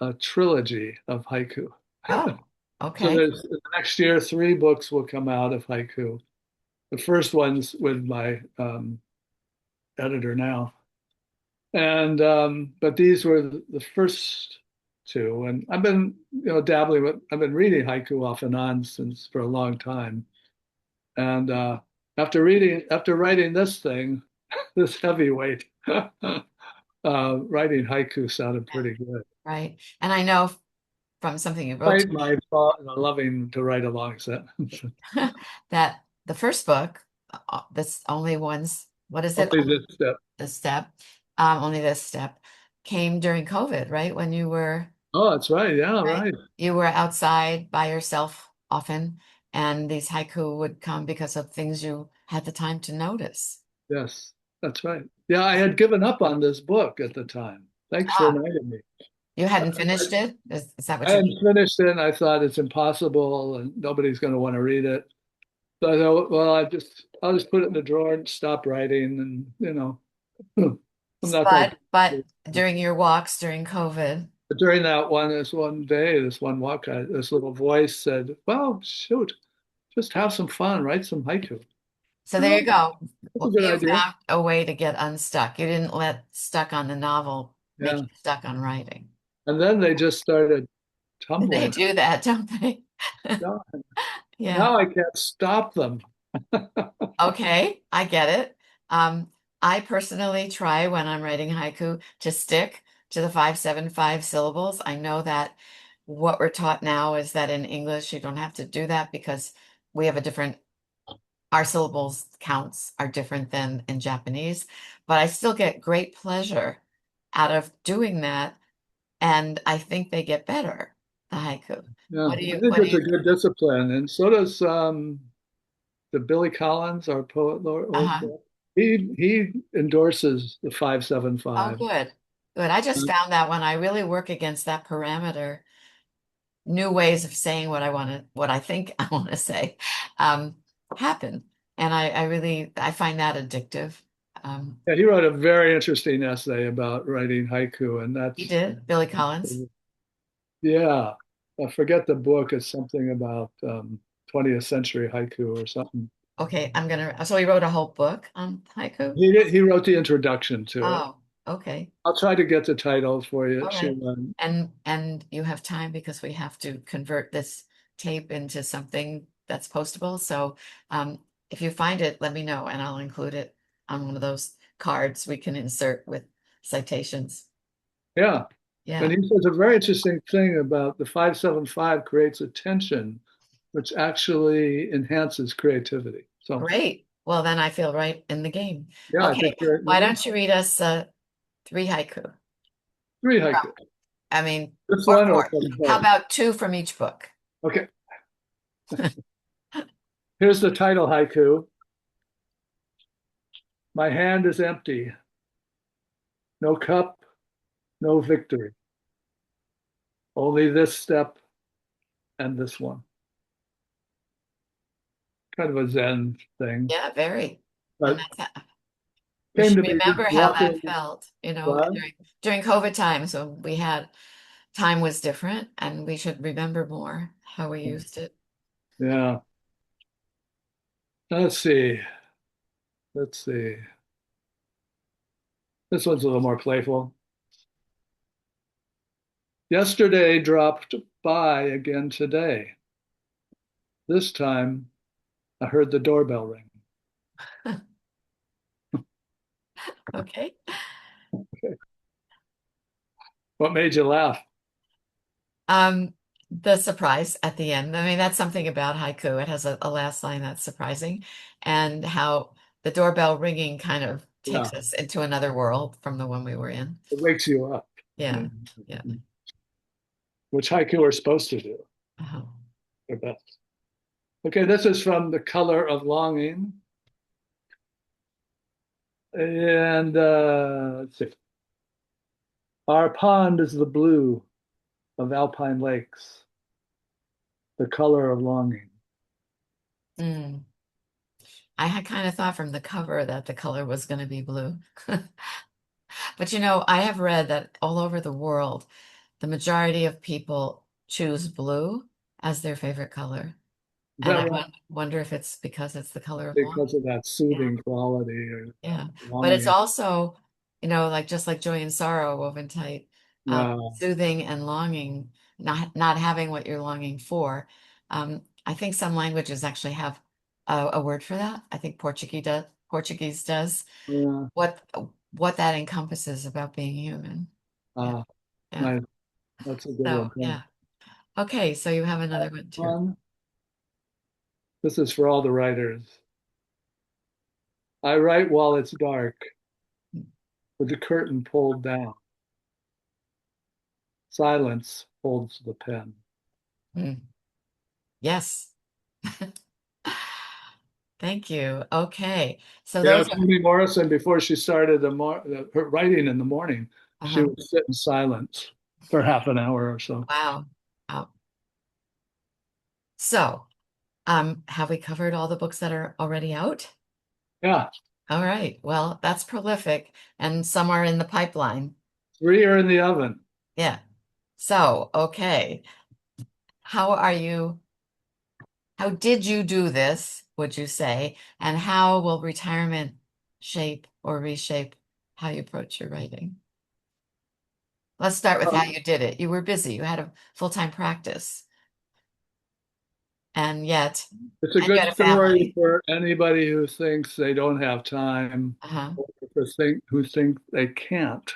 Speaker 2: a trilogy of haiku.
Speaker 1: Oh,
Speaker 2: So
Speaker 1: okay.
Speaker 2: there's next year 3 books will come out of haiku. The first one's with my editor now, and but these were the first two, and I've been dabbling with. I've been reading haiku off and on since for a long time, and after writing this thing, this heavyweight, writing haiku sounded
Speaker 1: Yeah,
Speaker 2: pretty good.
Speaker 1: right. And I know from something you wrote
Speaker 2: Despite
Speaker 1: to
Speaker 2: my thought, loving to write a long sentence.
Speaker 1: me that the first book, this only one's, what is it?
Speaker 2: Only this step.
Speaker 1: This step, only this step came during COVID, right? When you were,
Speaker 2: Oh, that's right. Yeah,
Speaker 1: right?
Speaker 2: right.
Speaker 1: You were outside by yourself often, and these haiku would come because of things you had the time to notice.
Speaker 2: Yes, that's right. Yeah, I had given up on this book at the time. Thanks for
Speaker 1: Ah,
Speaker 2: reminding me.
Speaker 1: you
Speaker 2: I,
Speaker 1: hadn't finished it? Is that what
Speaker 2: I
Speaker 1: you
Speaker 2: hadn't
Speaker 1: mean?
Speaker 2: finished it, and I thought it's impossible, and nobody's going to want to read it. So I thought, well, I'll just put it in the drawer and stop writing, and I'm not going
Speaker 1: But
Speaker 2: to.
Speaker 1: during your walks during COVID,
Speaker 2: But during this one day, this one walk, this little voice said, "Well, shoot, just have some fun, write some haiku."
Speaker 1: so there
Speaker 2: Oh,
Speaker 1: you go.
Speaker 2: that's a
Speaker 1: Well,
Speaker 2: good
Speaker 1: you
Speaker 2: idea.
Speaker 1: found a way to get unstuck. You didn't let stuck on the novel make
Speaker 2: Yeah.
Speaker 1: you stuck on writing.
Speaker 2: And then they just started
Speaker 1: They
Speaker 2: tumbling.
Speaker 1: do that, don't they?
Speaker 2: Now
Speaker 1: Yeah.
Speaker 2: now I can't stop them.
Speaker 1: Okay, I get it. I personally try when I'm writing haiku to stick to the 575 syllables. I know that what we're taught now is that in English you don't have to do that because we have a different, our syllables counts are different than in Japanese, but I still get great pleasure out of doing that, and I think they get better, the haiku.
Speaker 2: Yeah, I think
Speaker 1: What do
Speaker 2: it's
Speaker 1: you
Speaker 2: a good discipline, and so does the Billy Collins, our poet
Speaker 1: uh-huh.
Speaker 2: laureate. He endorses the
Speaker 1: Oh,
Speaker 2: 575.
Speaker 1: good. Good. I just found that when I really work against that parameter, new ways of saying what I think I want to say, um, happen. And I really, I find that addictive. Um,
Speaker 2: Yeah, he wrote a very interesting essay about writing haiku, and
Speaker 1: he
Speaker 2: that's
Speaker 1: did, Billy Collins.
Speaker 2: yeah. I forget the book. It's something about 20th century haiku or something.
Speaker 1: Okay, so he wrote a whole book on haiku?
Speaker 2: He wrote the introduction to it.
Speaker 1: Oh, okay.
Speaker 2: I'll try to get the title for you,
Speaker 1: All right.
Speaker 2: Sheila.
Speaker 1: And you have time because we have to convert this tape into something that's postable. So if you find it, let me know and I'll include it on one of those cards we can insert with citations.
Speaker 2: Yeah. And
Speaker 1: Yeah.
Speaker 2: he says a very interesting thing about the 575 creates a tension, which actually enhances creativity. So,
Speaker 1: Great. Well, then I feel right in the game.
Speaker 2: yeah, I think
Speaker 1: Okay.
Speaker 2: you're in the
Speaker 1: Why
Speaker 2: game.
Speaker 1: don't you read us three haiku?
Speaker 2: Three haiku.
Speaker 1: I mean,
Speaker 2: This
Speaker 1: or
Speaker 2: one or
Speaker 1: four.
Speaker 2: from
Speaker 1: How
Speaker 2: both?
Speaker 1: about two from each book?
Speaker 2: Okay. Here's the title haiku. My hand is empty. No cup, no victory. Only this step and this one. Kind of a Zen thing,
Speaker 1: Yeah, very. And
Speaker 2: but
Speaker 1: we
Speaker 2: came
Speaker 1: should
Speaker 2: to be
Speaker 1: remember how that
Speaker 2: walking.
Speaker 1: felt,
Speaker 2: What?
Speaker 1: during COVID times when we had time was different and we should remember more how we used it.
Speaker 2: Yeah. Let's see. Let's see. This one's a little more playful. Yesterday dropped by again today. This time I heard the doorbell ring.
Speaker 1: Okay.
Speaker 2: What made you laugh?
Speaker 1: Um, the surprise at the end. I mean, that's something about haiku. It has a last line that's surprising, and how the doorbell ringing kind of
Speaker 2: Yeah,
Speaker 1: takes us into another world from the one we were in.
Speaker 2: it wakes you up. Yeah.
Speaker 1: Yeah. Yeah.
Speaker 2: Which haiku are supposed to do
Speaker 1: Uh-huh.
Speaker 2: their best. Okay, this is from The Color of Longing. And let's see. Our pond is the blue of alpine lakes, the color of longing.
Speaker 1: Mm. I had kind of thought from the cover that the color was going to be blue. But I have read that all over the world, the majority of people choose blue as their favorite color.
Speaker 2: Is
Speaker 1: And
Speaker 2: that
Speaker 1: I
Speaker 2: right?
Speaker 1: wonder if it's because it's the color of longing.
Speaker 2: Because of that
Speaker 1: Yeah,
Speaker 2: soothing quality or
Speaker 1: yeah. But it's
Speaker 2: longing.
Speaker 1: also, like just like joy and sorrow woven tight,
Speaker 2: No,
Speaker 1: soothing and longing, not having what you're longing for. I think some languages actually have a word for that. I think Portuguese does.
Speaker 2: yeah,
Speaker 1: What what that encompasses about being human. Yeah,
Speaker 2: uh,
Speaker 1: yeah.
Speaker 2: nice. That's a good one.
Speaker 1: So yeah. Okay, so you have another one too.
Speaker 2: One, this is for all the writers. I write while it's dark with the curtain pulled down. Silence holds the pen.
Speaker 1: Hmm. Yes. Thank you. Okay. So
Speaker 2: Yeah,
Speaker 1: those are
Speaker 2: Toni Morrison, before she started her writing in the morning, she
Speaker 1: uh-huh.
Speaker 2: would sit in silence for half an hour or so.
Speaker 1: Wow. Wow. So, have we covered all the books that are already out?
Speaker 2: Yeah,
Speaker 1: All right. Well, that's prolific, and some are in the pipeline.
Speaker 2: three are in the oven.
Speaker 1: Yeah. So, okay. How are you? How did you do this, would you say? And how will retirement shape or reshape how you approach your writing? Let's start with how
Speaker 2: Um,
Speaker 1: you did it. You were busy. You had a full-time practice, and yet,
Speaker 2: it's a
Speaker 1: and you
Speaker 2: good
Speaker 1: had a
Speaker 2: story
Speaker 1: family.
Speaker 2: for anybody who thinks they don't have time
Speaker 1: Uh-huh.
Speaker 2: or who think they can't,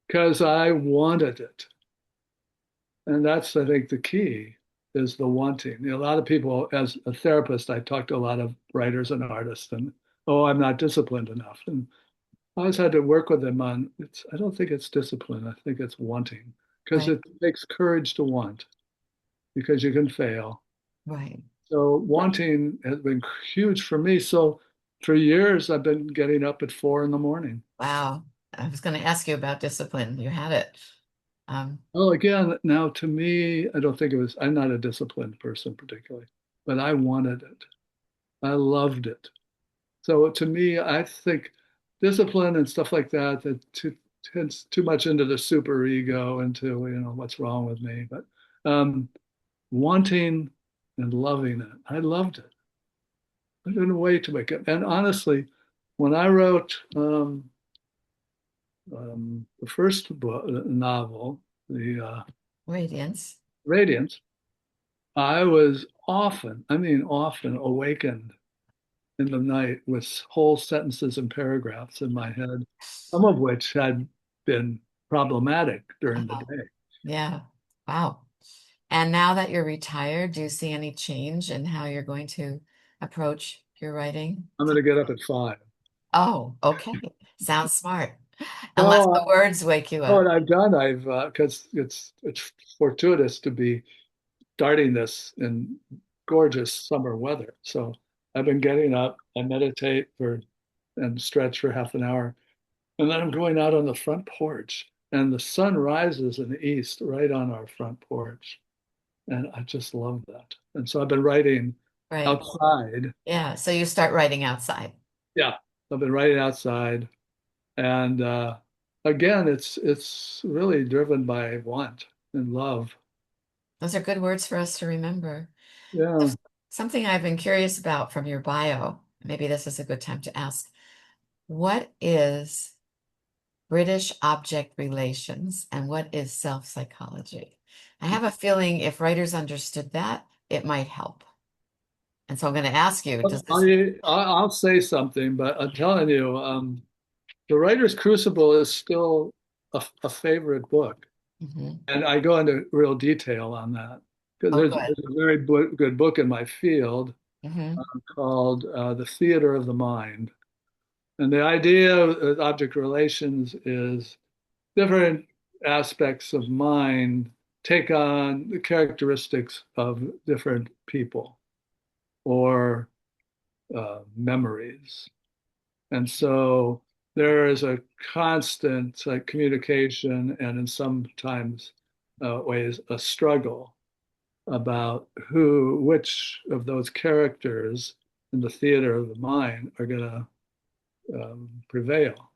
Speaker 2: because I wanted it. And that's, I think, the key is the wanting. A lot of people, as a therapist, I talk to a lot of writers and artists, and oh, I'm not disciplined enough. And I always had to work with them on it's, I don't think it's discipline. I think it's wanting because
Speaker 1: Right.
Speaker 2: it takes courage to want because you can fail.
Speaker 1: Right.
Speaker 2: So wanting has been huge for me. So for years, I've been getting up at 4 in the morning.
Speaker 1: Wow. I was going to ask you about discipline. You had it. Um,
Speaker 2: Well, again, now to me, I don't think it was, I'm not a disciplined person particularly, but I wanted it. I loved it. So to me, I think discipline and stuff like that, tends too much into the super ego, into, what's wrong with me. But wanting and loving it, I loved it. I didn't wait to make it. And honestly, when I wrote the first book, novel, the
Speaker 1: Radiance.
Speaker 2: Radiance, I was often, I mean, often awakened in the night with whole sentences and paragraphs in my head, some of which had been problematic during the
Speaker 1: Oh,
Speaker 2: day.
Speaker 1: yeah. Wow. And now that you're retired, do you see any change in how you're going to approach your writing?
Speaker 2: I'm going to get up at 5.
Speaker 1: Oh, okay. Sounds smart. Unless
Speaker 2: No,
Speaker 1: the words wake you
Speaker 2: what
Speaker 1: up.
Speaker 2: I've done, I've because it's fortuitous to be starting this in gorgeous summer weather. So I've been getting up, I meditate for and stretch for half an hour, and then I'm going out on the front porch, and the sun rises in the east right on our front porch, and I just love that. And so I've been writing
Speaker 1: Right.
Speaker 2: outside.
Speaker 1: Yeah. So you start writing outside.
Speaker 2: Yeah, I've been writing outside, and again, it's really driven by want and love.
Speaker 1: Those are good words for us to remember.
Speaker 2: Yeah.
Speaker 1: Something I've been curious about from your bio, maybe this is a good time to ask, what is British object relations and what is self-psychology? I have a feeling if writers understood that, it might help. And so I'm going to ask you, does this make
Speaker 2: I'll say something, but I'm telling you, The Writer's Crucible is still a favorite book.
Speaker 1: Mhm.
Speaker 2: And I go into real detail on that because
Speaker 1: Oh,
Speaker 2: there's
Speaker 1: good.
Speaker 2: a very good book in my field
Speaker 1: Hmm.
Speaker 2: called The Theater of the Mind. And the idea of object relations is different aspects of mind take on the characteristics of different people or memories. And so there is a constant communication and in sometimes ways a struggle about which of those characters in the theater of the mind are going to prevail.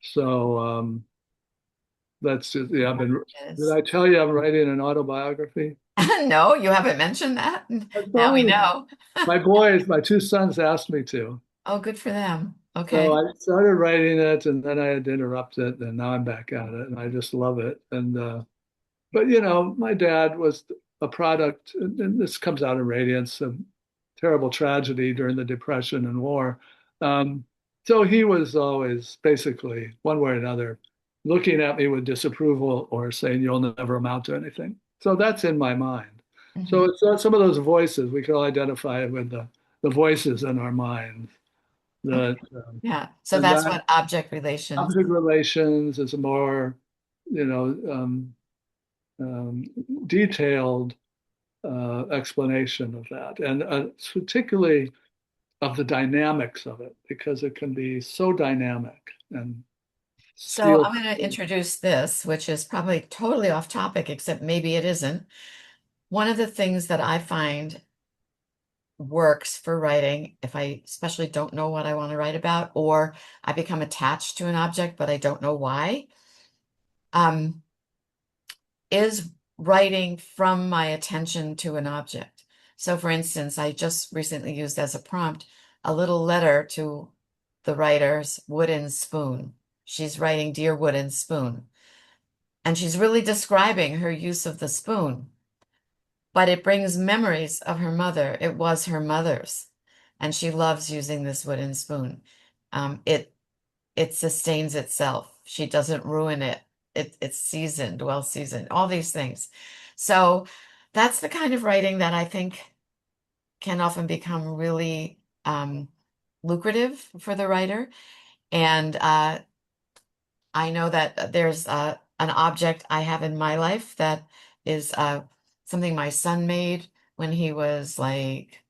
Speaker 2: So that's just, yeah, did
Speaker 1: Yes.
Speaker 2: I tell you I'm writing an autobiography?
Speaker 1: No, you haven't mentioned that.
Speaker 2: I
Speaker 1: Now we
Speaker 2: told
Speaker 1: know.
Speaker 2: my two sons asked me to.
Speaker 1: Oh, good for them.
Speaker 2: So
Speaker 1: Okay.
Speaker 2: I started writing it and then I had to interrupt it and now I'm back at it and I just love it. And but my dad was a product, and this comes out in Radiance, a terrible tragedy during the Depression and war. Um, so he was always basically, one way or another, looking at me with disapproval or saying, "You'll never amount to anything." So that's in my mind. So
Speaker 1: Hmm.
Speaker 2: it's some of those voices, we can all identify with the voices in our minds.
Speaker 1: Okay.
Speaker 2: That,
Speaker 1: Yeah. So
Speaker 2: and
Speaker 1: that's
Speaker 2: that
Speaker 1: what object relations.
Speaker 2: object relations is a more, you know, um, detailed explanation of that, and particularly of the dynamics of it, because it can be so dynamic and
Speaker 1: So
Speaker 2: steal.
Speaker 1: I'm going to introduce this, which is probably totally off topic, except maybe it isn't. One of the things that I find works for writing, if I especially don't know what I want to write about, or I become attached to an object, but I don't know why, um, is writing from my attention to an object. So, for instance, I just recently used as a prompt a little letter to the writer's wooden spoon. She's writing Dear Wooden Spoon, and she's really describing her use of the spoon, but it brings memories of her mother. It was her mother's, and she loves using this wooden spoon. It sustains itself. She doesn't ruin it. It's seasoned, well seasoned, all these things. So that's the kind of writing that I think can often become really lucrative for the writer. And I know that there's an object I have in my life that is something my son made when he was like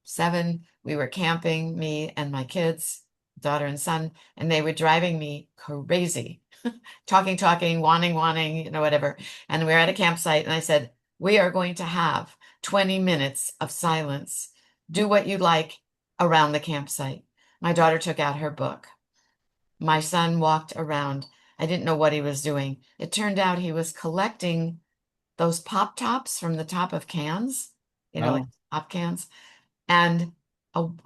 Speaker 1: 7. We were camping, me and my kids, daughter and son, and they were driving me crazy. Talking, wanting, whatever. And we were at a campsite, and I said, "We are going to have 20 minutes of silence. Do what you like around the campsite." My daughter took out her book. My son walked around. I didn't know what he was doing. It turned out he was collecting those pop tops from the top of cans, like
Speaker 2: Wow.
Speaker 1: pop cans. And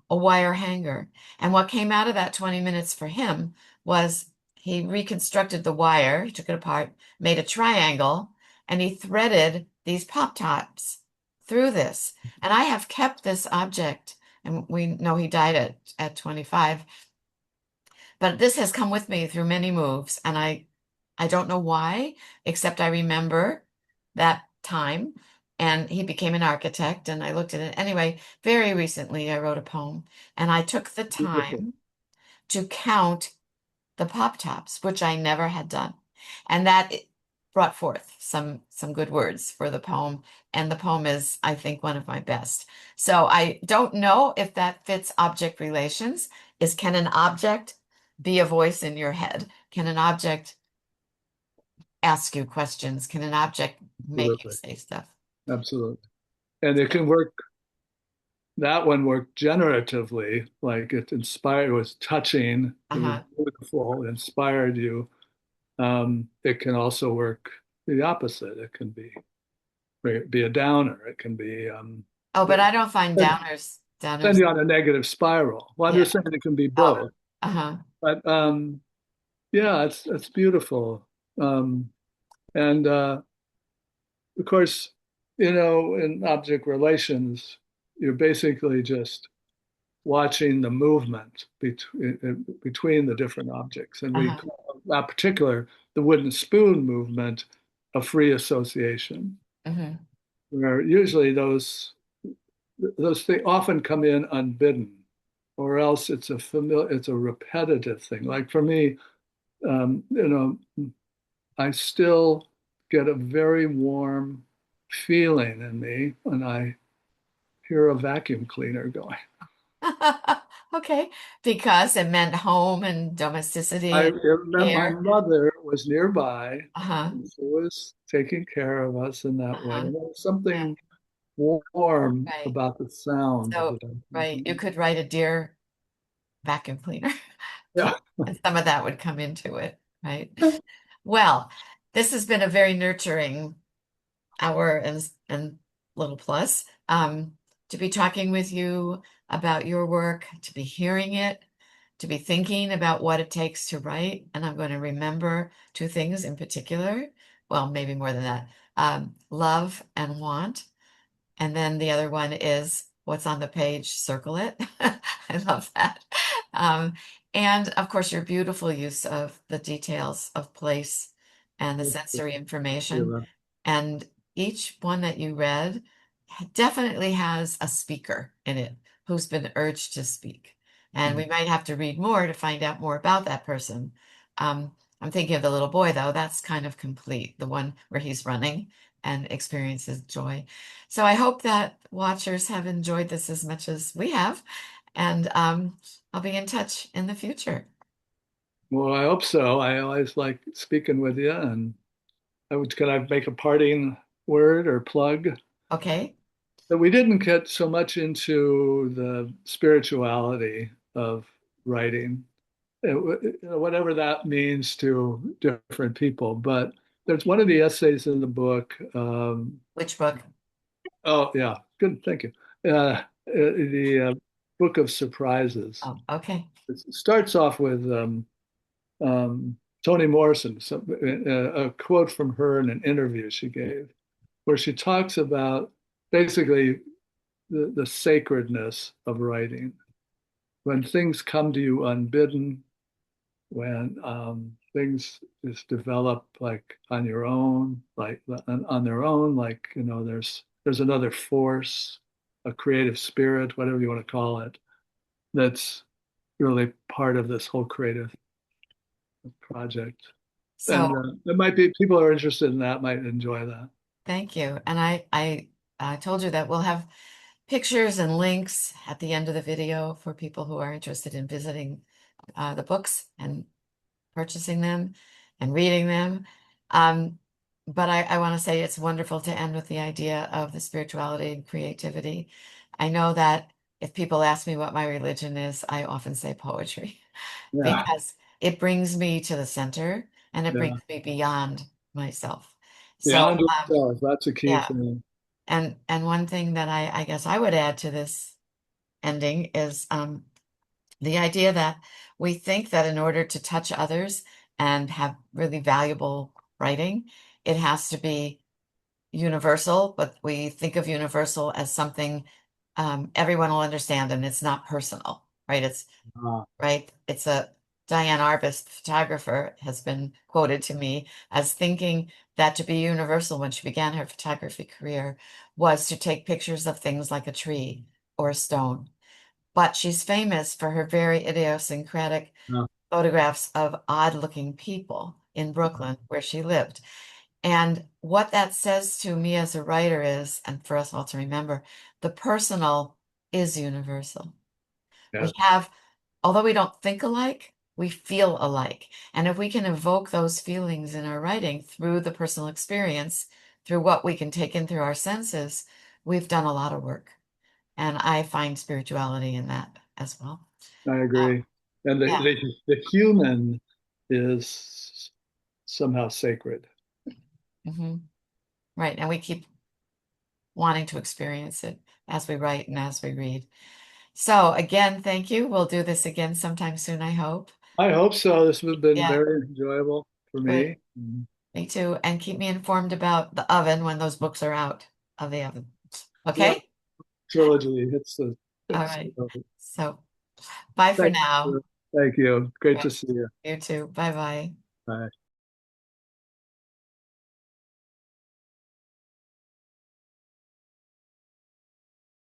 Speaker 1: a wire hanger. And what came out of that 20 minutes for him was he reconstructed the wire, he took it apart, made a triangle, and he threaded these pop tops through this. And I have kept this object, and we know he died at 25, but this has come with me through many moves, and I don't know why, except I remember that time. And he became an architect, and I looked at it. Anyway, very recently I wrote a poem, and I took the
Speaker 2: Beautiful.
Speaker 1: time to count the pop tops, which I never had done. And that brought forth some good words for the poem. And the poem is, I think, one of my best. So I don't know if that fits object relations. Can an object be a voice in your head? Can an object ask you questions? Can an object make you
Speaker 2: Absolutely.
Speaker 1: say stuff?
Speaker 2: Absolutely. And it can work, that one worked generatively, like it inspired, it was touching, it was
Speaker 1: Uh-huh.
Speaker 2: beautiful, it inspired you. It can also work the opposite. It can be a downer. It can be
Speaker 1: Oh, but I don't find
Speaker 2: send
Speaker 1: downers.
Speaker 2: you on a negative spiral. Well, I'm
Speaker 1: Yeah.
Speaker 2: just saying it can be
Speaker 1: Oh,
Speaker 2: both.
Speaker 1: uh-huh.
Speaker 2: But yeah, it's beautiful. Um, and of course, in object relations, you're basically just watching the movement between the different objects. And we
Speaker 1: Uh-huh.
Speaker 2: call that particular, the wooden spoon movement, a free association,
Speaker 1: Hmm.
Speaker 2: where usually those things often come in unbidden, or else it's a repetitive thing. Like for me, I still get a very warm feeling in me when I hear a vacuum cleaner going.
Speaker 1: Okay, because it meant home and domesticity and
Speaker 2: My
Speaker 1: care.
Speaker 2: mother was nearby
Speaker 1: Uh-huh.
Speaker 2: and she was taking care of us in that way.
Speaker 1: Uh-huh.
Speaker 2: And there was
Speaker 1: Yeah,
Speaker 2: something warm
Speaker 1: right.
Speaker 2: about the sound of the
Speaker 1: So,
Speaker 2: vacuum
Speaker 1: right, you
Speaker 2: cleaner.
Speaker 1: could write a dear vacuum cleaner,
Speaker 2: Yeah.
Speaker 1: and some of that would come into it, right? Well, this has been a very nurturing hour and little plus. To be talking with you about your work, to be hearing it, to be thinking about what it takes to write. And I'm going to remember two things in particular. Well, maybe more than that. Love and want. And then the other one is what's on the page, circle it. I love that. Um, and of course, your beautiful use of the details of place and the sensory information.
Speaker 2: Sheila.
Speaker 1: And each one that you read definitely has a speaker in it who's been urged to speak. And we might have to read more to find out more about that person. I'm thinking of the little boy, though. That's kind of complete, the one where he's running and experiences joy. So I hope that watchers have enjoyed this as much as we have. And I'll be in touch in the future.
Speaker 2: Well, I hope so. I always like speaking with you. And can I make a parting word or plug?
Speaker 1: Okay.
Speaker 2: That we didn't get so much into the spirituality of writing, whatever that means to different people. But there's one of the essays in the book.
Speaker 1: Which book?
Speaker 2: Oh, yeah, good, thank you. The Book of Surprises.
Speaker 1: Oh, okay.
Speaker 2: It starts off with um, Toni Morrison, a quote from her in an interview she gave, where she talks about basically the sacredness of writing. When things come to you unbidden, when things just develop like on your own, like on their own, like there's another force, a creative spirit, whatever you want to call it, that's really part of this whole creative project. And
Speaker 1: So
Speaker 2: it might be people who are interested in that might enjoy that.
Speaker 1: thank you. And I told you that we'll have pictures and links at the end of the video for people who are interested in visiting the books and purchasing them and reading them. Um, but I want to say it's wonderful to end with the idea of the spirituality and creativity. I know that if people ask me what my religion is, I often say poetry
Speaker 2: Yeah,
Speaker 1: because it brings me to the center and it
Speaker 2: yeah.
Speaker 1: brings me beyond myself. So,
Speaker 2: Beyond yourself, that's a key
Speaker 1: yeah.
Speaker 2: thing.
Speaker 1: And one thing that I guess I would add to this ending is the idea that we think that in order to touch others and have really valuable writing, it has to be universal, but we think of universal as something everyone will understand, and it's not personal, right? It's
Speaker 2: Ah,
Speaker 1: right. It's a Diane Arbus, the photographer, has been quoted to me as thinking that to be universal when she began her photography career was to take pictures of things like a tree or a stone. But she's famous for her very idiosyncratic
Speaker 2: ah,
Speaker 1: photographs of odd-looking people in Brooklyn, where she lived. And what that says to me as a writer is, and for us all to remember, the personal is universal. We
Speaker 2: yes,
Speaker 1: have, although we don't think alike, we feel alike. And if we can evoke those feelings in our writing through the personal experience, through what we can take in through our senses, we've done a lot of work. And I find spirituality in that as well.
Speaker 2: I
Speaker 1: Uh,
Speaker 2: agree. And
Speaker 1: yeah.
Speaker 2: the human is somehow sacred.
Speaker 1: Hmm. Right. And we keep wanting to experience it as we write and as we read. So again, thank you. We'll do this again sometime soon, I hope.
Speaker 2: I hope so. This has been
Speaker 1: Yeah,
Speaker 2: very enjoyable for
Speaker 1: good.
Speaker 2: me.
Speaker 1: Me too. And keep me informed about the oven when those books are out of the oven.
Speaker 2: Yeah,
Speaker 1: Okay?
Speaker 2: trilogy.
Speaker 1: All
Speaker 2: It's
Speaker 1: right. So bye for
Speaker 2: thank
Speaker 1: now.
Speaker 2: you. Thank you. Great
Speaker 1: Okay.
Speaker 2: to see you.
Speaker 1: You too. Bye bye.
Speaker 2: Bye.